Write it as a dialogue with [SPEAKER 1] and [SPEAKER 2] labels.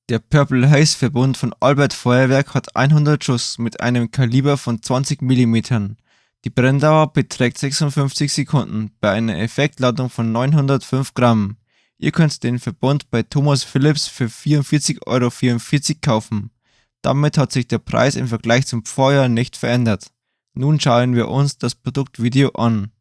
[SPEAKER 1] Der Purple Haze Verbund von Feuerwerk hat 100 Schuss mit einem Kaliber von 20 mm. Die Brenndauer beträgt 56 Sekunden bei einer Effektladung von 905 Gramm. Ihr könnt den Verbund bei Thomas Philips für 44,44 € kaufen. Damit hat sich der Preis im Vergleich zum Vorjahr nicht verändert. Nun schauen wir uns das Produktvideo an.